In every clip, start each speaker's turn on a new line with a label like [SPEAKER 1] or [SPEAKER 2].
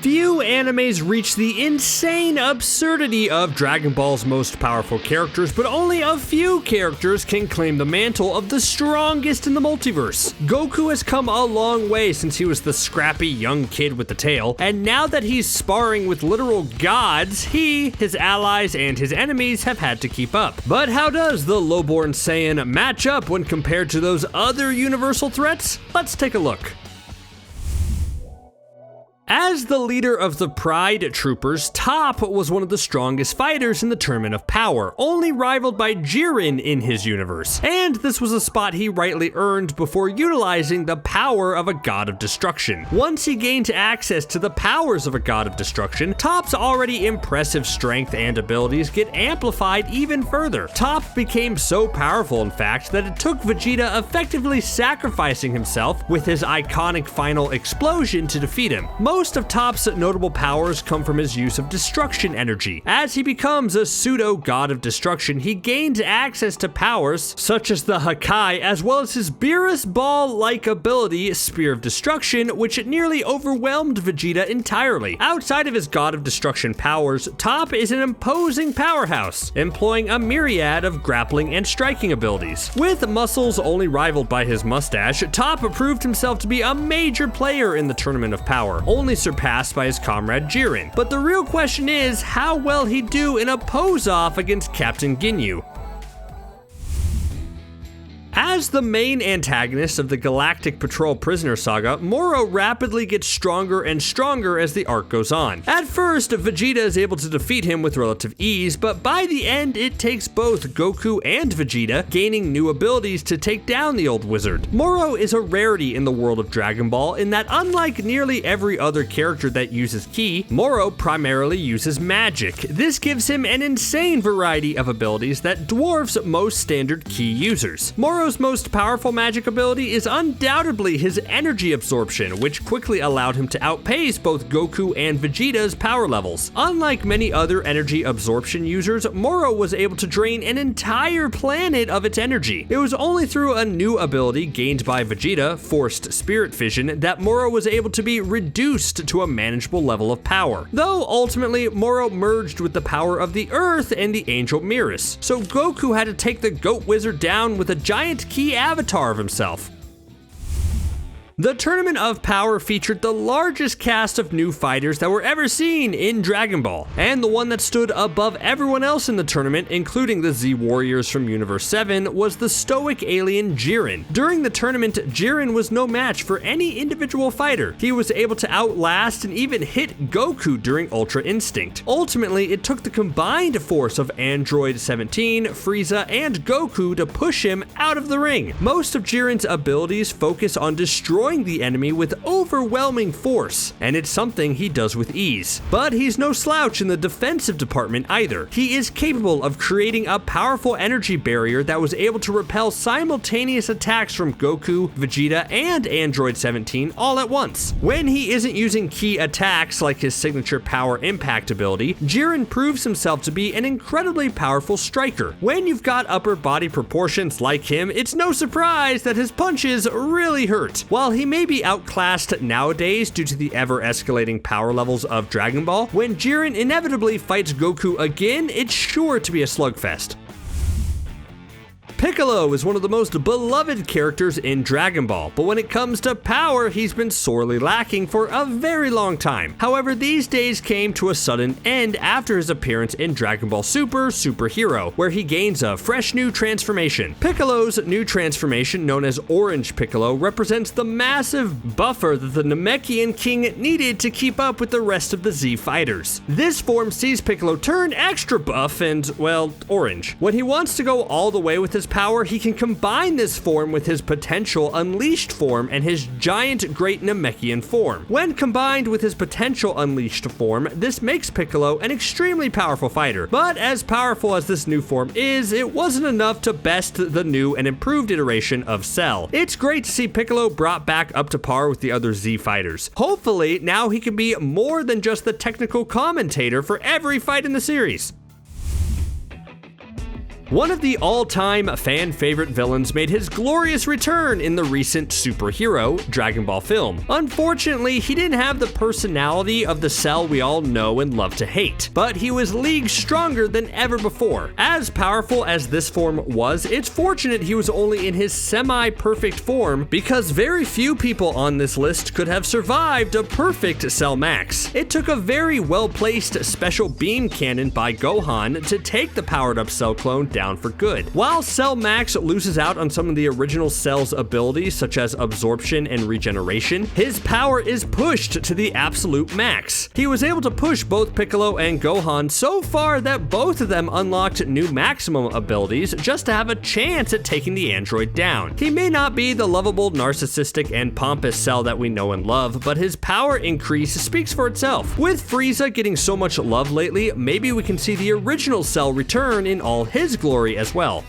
[SPEAKER 1] Few animes reach the insane absurdity of Dragon Ball's most powerful characters, but only a few characters can claim the mantle of the strongest in the multiverse. Goku has come a long way since he was the scrappy young kid with the tail, and now that he's sparring with literal gods, he, his allies, and his enemies have had to keep up. But how does the lowborn Saiyan match up when compared to those other universal threats? Let's take a look. As the leader of the Pride Troopers, Toph was one of the strongest fighters in the Tournament of Power, only rivaled by Jiren in his universe. And this was a spot he rightly earned before utilizing the power of a God of Destruction. Once he gained access to the powers of a God of Destruction, Toph's already impressive strength and abilities get amplified even further. Toph became so powerful, in fact, that it took Vegeta effectively sacrificing himself with his iconic final explosion to defeat him. Most of Toph's notable powers come from his use of destruction energy. As he becomes a pseudo-god of destruction, he gains access to powers such as the Hakai, as well as his Beerus Ball-like ability, Spear of Destruction, which nearly overwhelmed Vegeta entirely. Outside of his god of destruction powers, Toph is an imposing powerhouse, employing a myriad of grappling and striking abilities. With muscles only rivaled by his mustache, Toph proved himself to be a major player in the Tournament of Power, only surpassed by his comrade Jiren. But the real question is how well he'd do in a pose-off against Captain Ginyu. As the main antagonist of the Galactic Patrol Prisoner Saga, Moro rapidly gets stronger and stronger as the arc goes on. At first, Vegeta is able to defeat him with relative ease, but by the end it takes both Goku and Vegeta gaining new abilities to take down the old wizard. Moro is a rarity in the world of Dragon Ball in that unlike nearly every other character that uses ki, Moro primarily uses magic. This gives him an insane variety of abilities that dwarfs most standard ki users. Moro's most powerful magic ability is undoubtedly his energy absorption, which quickly allowed him to outpace both Goku and Vegeta's power levels. Unlike many other energy absorption users, Moro was able to drain an entire planet of its energy. It was only through a new ability gained by Vegeta, Forced Spirit Fission, that Moro was able to be reduced to a manageable level of power. Though ultimately, Moro merged with the power of the Earth and the Angel Beerus, so Goku had to take the Goat Wizard down with a giant key avatar of himself. The Tournament of Power featured the largest cast of new fighters that were ever seen in Dragon Ball, and the one that stood above everyone else in the tournament, including the Z Warriors from Universe 7, was the stoic alien Jiren. During the tournament, Jiren was no match for any individual fighter. He was able to outlast and even hit Goku during Ultra Instinct. Ultimately, it took the combined force of Android 17, Frieza, and Goku to push him out of the ring. Most of Jiren's abilities focus on destroying the enemy with overwhelming force, and it's something he does with ease. But he's no slouch in the defensive department either. He is capable of creating a powerful energy barrier that was able to repel simultaneous attacks from Goku, Vegeta, and Android 17 all at once. When he isn't using key attacks like his signature power impact ability, Jiren proves himself to be an incredibly powerful striker. When you've got upper body proportions like him, it's no surprise that his punches really hurt. While he may be outclassed nowadays due to the ever-escalating power levels of Dragon Ball, when Jiren inevitably fights Goku again, it's sure to be a slugfest. Piccolo is one of the most beloved characters in Dragon Ball, but when it comes to power, he's been sorely lacking for a very long time. However, these days came to a sudden end after his appearance in Dragon Ball Super Hero, where he gains a fresh new transformation. Piccolo's new transformation, known as Orange Piccolo, represents the massive buffer that the Namekian King needed to keep up with the rest of the Z fighters. This form sees Piccolo turn extra buff and, well, orange. When he wants to go all the way with his power, he can combine this form with his potential Unleashed form and his giant Great Namekian form. When combined with his potential Unleashed form, this makes Piccolo an extremely powerful fighter. But as powerful as this new form is, it wasn't enough to best the new and improved iteration of Cell. It's great to see Piccolo brought back up to par with the other Z fighters. Hopefully, now he can be more than just the technical commentator for every fight in the series. One of the all-time fan-favorite villains made his glorious return in the recent superhero Dragon Ball film. Unfortunately, he didn't have the personality of the Cell we all know and love to hate, but he was leagues stronger than ever before. As powerful as this form was, it's fortunate he was only in his semi-perfect form because very few people on this list could have survived a perfect Cell Max. It took a very well-placed special beam cannon by Gohan to take the powered-up Cell clone down for good. While Cell Max loses out on some of the original Cell's abilities such as absorption and regeneration, his power is pushed to the absolute max. He was able to push both Piccolo and Gohan so far that both of them unlocked new maximum abilities just to have a chance at taking the android down. He may not be the lovable, narcissistic, and pompous Cell that we know and love, but his power increase speaks for itself. With Frieza getting so much love lately, maybe we can see the original Cell return in all his glory as well.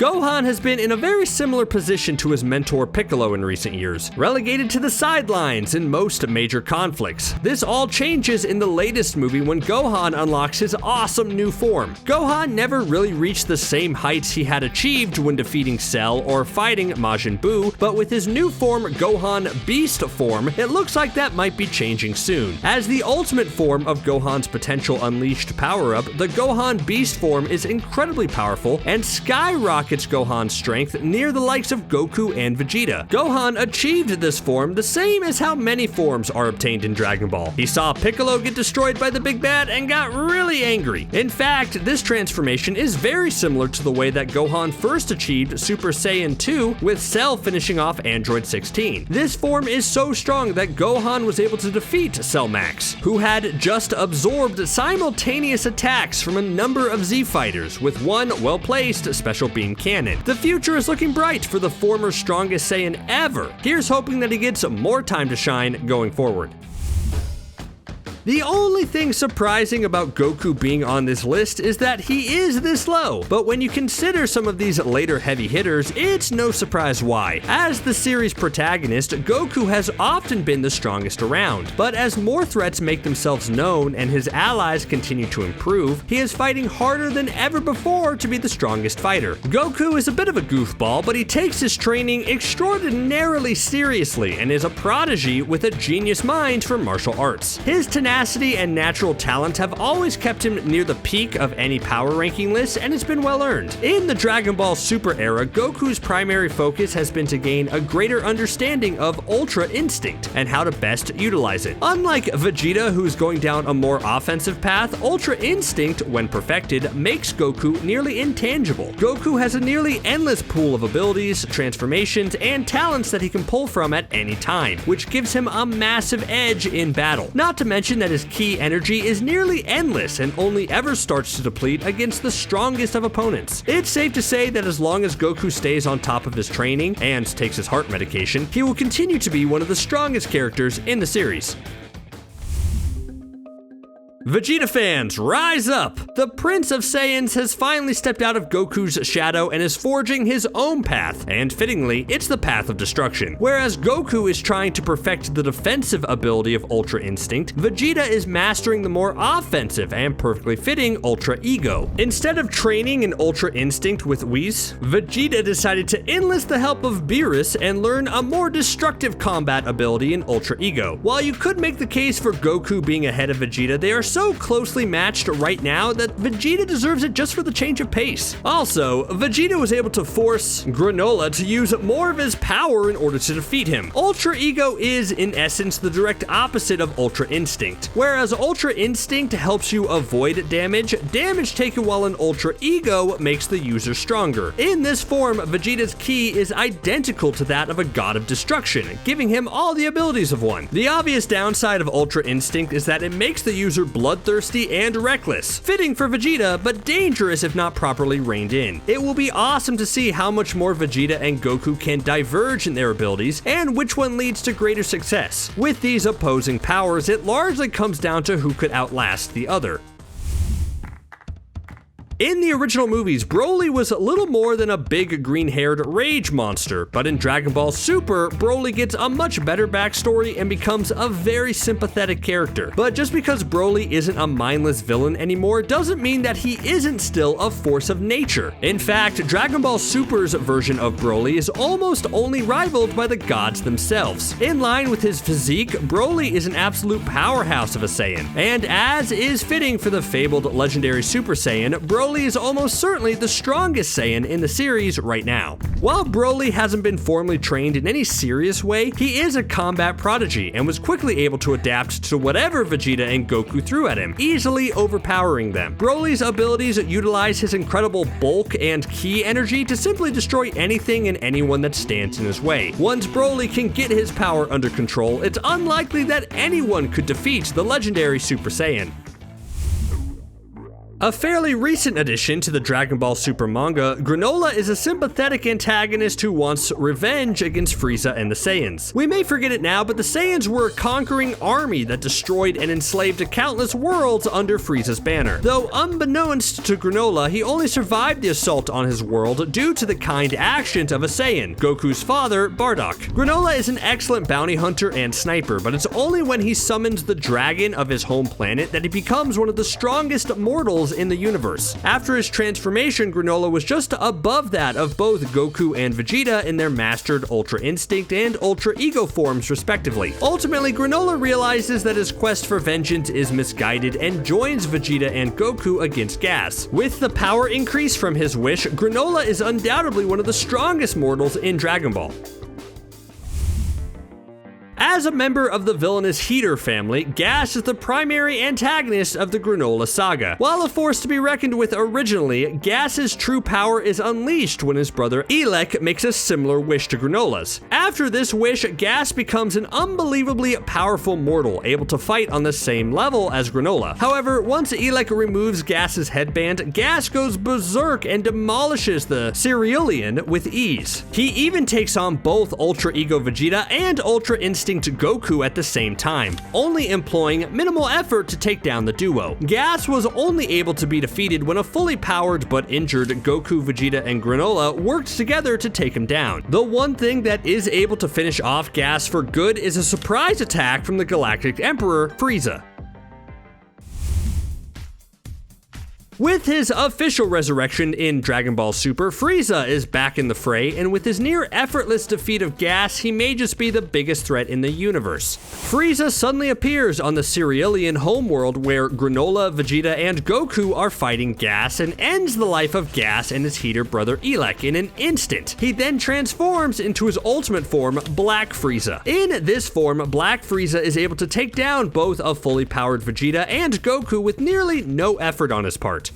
[SPEAKER 1] Gohan has been in a very similar position to his mentor Piccolo in recent years, relegated to the sidelines in most major conflicts. This all changes in the latest movie when Gohan unlocks his awesome new form. Gohan never really reached the same heights he had achieved when defeating Cell or fighting Majin Buu, but with his new form, Gohan Beast form, it looks like that might be changing soon. As the ultimate form of Gohan's potential unleashed power-up, the Gohan Beast form is incredibly powerful and skyrockets Gohan's strength near the likes of Goku and Vegeta. Gohan achieved this form the same as how many forms are obtained in Dragon Ball. He saw Piccolo get destroyed by the Big Bad and got really angry. In fact, this transformation is very similar to the way that Gohan first achieved Super Saiyan 2 with Cell finishing off Android 16. This form is so strong that Gohan was able to defeat Cell Max, who had just absorbed simultaneous attacks from a number of Z fighters with one well-placed special beam cannon. The future is looking bright for the former strongest Saiyan ever. Here's hoping that he gets more time to shine going forward. The only thing surprising about Goku being on this list is that he is this low, but when you consider some of these later heavy hitters, it's no surprise why. As the series protagonist, Goku has often been the strongest around, but as more threats make themselves known and his allies continue to improve, he is fighting harder than ever before to be the strongest fighter. Goku is a bit of a goofball, but he takes his training extraordinarily seriously and is a prodigy with a genius mind for martial arts. His tenacity and natural talent have always kept him near the peak of any power ranking list, and it's been well earned. In the Dragon Ball Super era, Goku's primary focus has been to gain a greater understanding of Ultra Instinct and how to best utilize it. Unlike Vegeta, who's going down a more offensive path, Ultra Instinct, when perfected, makes Goku nearly intangible. Goku has a nearly endless pool of abilities, transformations, and talents that he can pull from at any time, which gives him a massive edge in battle. Not to mention that his ki energy is nearly endless and only ever starts to deplete against the strongest of opponents. It's safe to say that as long as Goku stays on top of his training and takes his heart medication, he will continue to be one of the strongest characters in the series. Vegeta fans, rise up! The Prince of Saiyans has finally stepped out of Goku's shadow and is forging his own path, and fittingly, it's the path of destruction. Whereas Goku is trying to perfect the defensive ability of Ultra Instinct, Vegeta is mastering the more offensive and perfectly fitting Ultra Ego. Instead of training in Ultra Instinct with Whis, Vegeta decided to enlist the help of Beerus and learn a more destructive combat ability in Ultra Ego. While you could make the case for Goku being ahead of Vegeta, they are so closely matched right now that Vegeta deserves it just for the change of pace. Also, Vegeta was able to force Granolah to use more of his power in order to defeat him. Ultra Ego is, in essence, the direct opposite of Ultra Instinct. Whereas Ultra Instinct helps you avoid damage, damage taken while in Ultra Ego makes the user stronger. In this form, Vegeta's ki is identical to that of a God of Destruction, giving him all the abilities of one. The obvious downside of Ultra Instinct is that it makes the user bloodthirsty and reckless, fitting for Vegeta, but dangerous if not properly reined in. It will be awesome to see how much more Vegeta and Goku can diverge in their abilities, and which one leads to greater success. With these opposing powers, it largely comes down to who could outlast the other. In the original movies, Broly was little more than a big green-haired rage monster, but in Dragon Ball Super, Broly gets a much better backstory and becomes a very sympathetic character. But just because Broly isn't a mindless villain anymore doesn't mean that he isn't still a force of nature. In fact, Dragon Ball Super's version of Broly is almost only rivaled by the gods themselves. In line with his physique, Broly is an absolute powerhouse of a Saiyan, and as is fitting for the fabled Legendary Super Saiyan, Broly is almost certainly the strongest Saiyan in the series right now. While Broly hasn't been formally trained in any serious way, he is a combat prodigy and was quickly able to adapt to whatever Vegeta and Goku threw at him, easily overpowering them. Broly's abilities utilize his incredible bulk and ki energy to simply destroy anything and anyone that stands in his way. Once Broly can get his power under control, it's unlikely that anyone could defeat the Legendary Super Saiyan. A fairly recent addition to the Dragon Ball Super manga, Granolah is a sympathetic antagonist who wants revenge against Frieza and the Saiyans. We may forget it now, but the Saiyans were a conquering army that destroyed and enslaved countless worlds under Frieza's banner. Though unbeknownst to Granolah, he only survived the assault on his world due to the kind actions of a Saiyan, Goku's father, Bardock. Granolah is an excellent bounty hunter and sniper, but it's only when he summons the dragon of his home planet that he becomes one of the strongest mortals in the universe. After his transformation, Granolah was just above that of both Goku and Vegeta in their mastered Ultra Instinct and Ultra Ego forms respectively. Ultimately, Granolah realizes that his quest for vengeance is misguided and joins Vegeta and Goku against Gas. With the power increase from his wish, Granolah is undoubtedly one of the strongest mortals in Dragon Ball. As a member of the villainous Heater family, Gas is the primary antagonist of the Granolah saga. While a force to be reckoned with originally, Gas's true power is unleashed when his brother Elec makes a similar wish to Granolah's. After this wish, Gas becomes an unbelievably powerful mortal, able to fight on the same level as Granolah. However, once Elec removes Gas's headband, Gas goes berserk and demolishes the Cerealian with ease. He even takes on both Ultra Ego Vegeta and Ultra Instinct Goku at the same time, only employing minimal effort to take down the duo. Gas was only able to be defeated when a fully powered but injured Goku, Vegeta, and Granolah worked together to take him down. The one thing that is able to finish off Gas for good is a surprise attack from the Galactic Emperor, Frieza. With his official resurrection in Dragon Ball Super, Frieza is back in the fray, and with his near effortless defeat of Gas, he may just be the biggest threat in the universe. Frieza suddenly appears on the Cerealian homeworld where Granolah, Vegeta, and Goku are fighting Gas and ends the life of Gas and his Heater brother Elec in an instant. He then transforms into his ultimate form, Black Frieza. In this form, Black Frieza is able to take down both a fully powered Vegeta and Goku with nearly no effort on his part.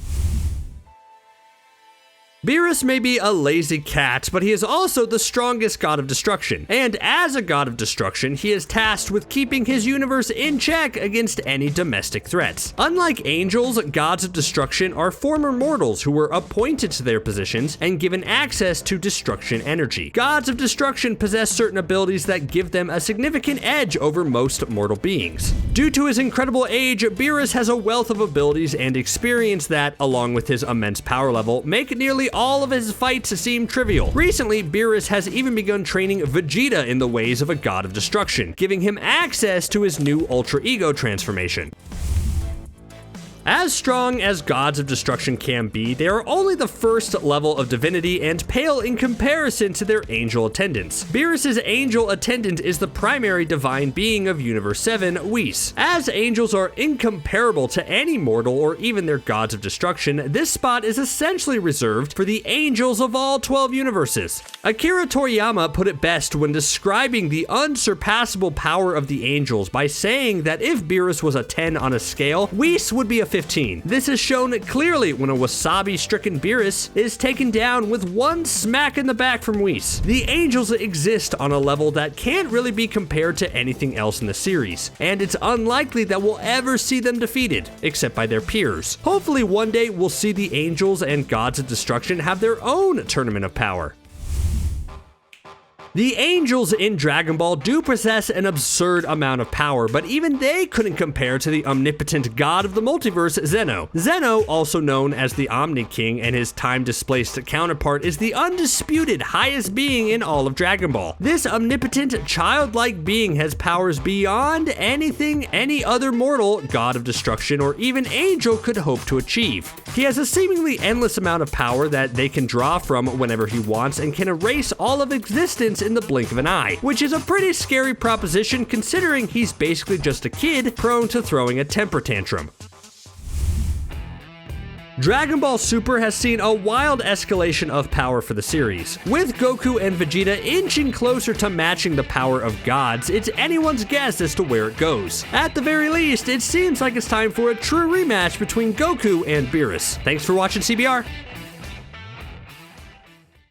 [SPEAKER 1] Beerus may be a lazy cat, but he is also the strongest God of Destruction, and as a God of Destruction, he is tasked with keeping his universe in check against any domestic threats. Unlike angels, Gods of Destruction are former mortals who were appointed to their positions and given access to destruction energy. Gods of Destruction possess certain abilities that give them a significant edge over most mortal beings. Due to his incredible age, Beerus has a wealth of abilities and experience that, along with his immense power level, make nearly all of his fights seem trivial. Recently, Beerus has even begun training Vegeta in the ways of a God of Destruction, giving him access to his new Ultra Ego transformation. As strong as Gods of Destruction can be, they are only the first level of divinity and pale in comparison to their angel attendants. Beerus' angel attendant is the primary divine being of Universe 7, Whis. As angels are incomparable to any mortal or even their Gods of Destruction, this spot is essentially reserved for the angels of all 12 universes. Akira Toriyama put it best when describing the unsurpassable power of the angels by saying that if Beerus was a 10 on a scale, Whis would be a 15. This is shown clearly when a wasabi-stricken Beerus is taken down with one smack in the back from Whis. The angels exist on a level that can't really be compared to anything else in the series, and it's unlikely that we'll ever see them defeated, except by their peers. Hopefully one day we'll see the angels and Gods of Destruction have their own tournament of power. The angels in Dragon Ball do possess an absurd amount of power, but even they couldn't compare to the omnipotent god of the multiverse, Zeno. Zeno, also known as the Omni King, and his time-displaced counterpart, is the undisputed highest being in all of Dragon Ball. This omnipotent, childlike being has powers beyond anything any other mortal, God of Destruction, or even angel could hope to achieve. He has a seemingly endless amount of power that they can draw from whenever he wants and can erase all of existence in the blink of an eye, which is a pretty scary proposition considering he's basically just a kid prone to throwing a temper tantrum. Dragon Ball Super has seen a wild escalation of power for the series. With Goku and Vegeta inching closer to matching the power of gods, it's anyone's guess as to where it goes. At the very least, it seems like it's time for a true rematch between Goku and Beerus. Thanks for watching CBR.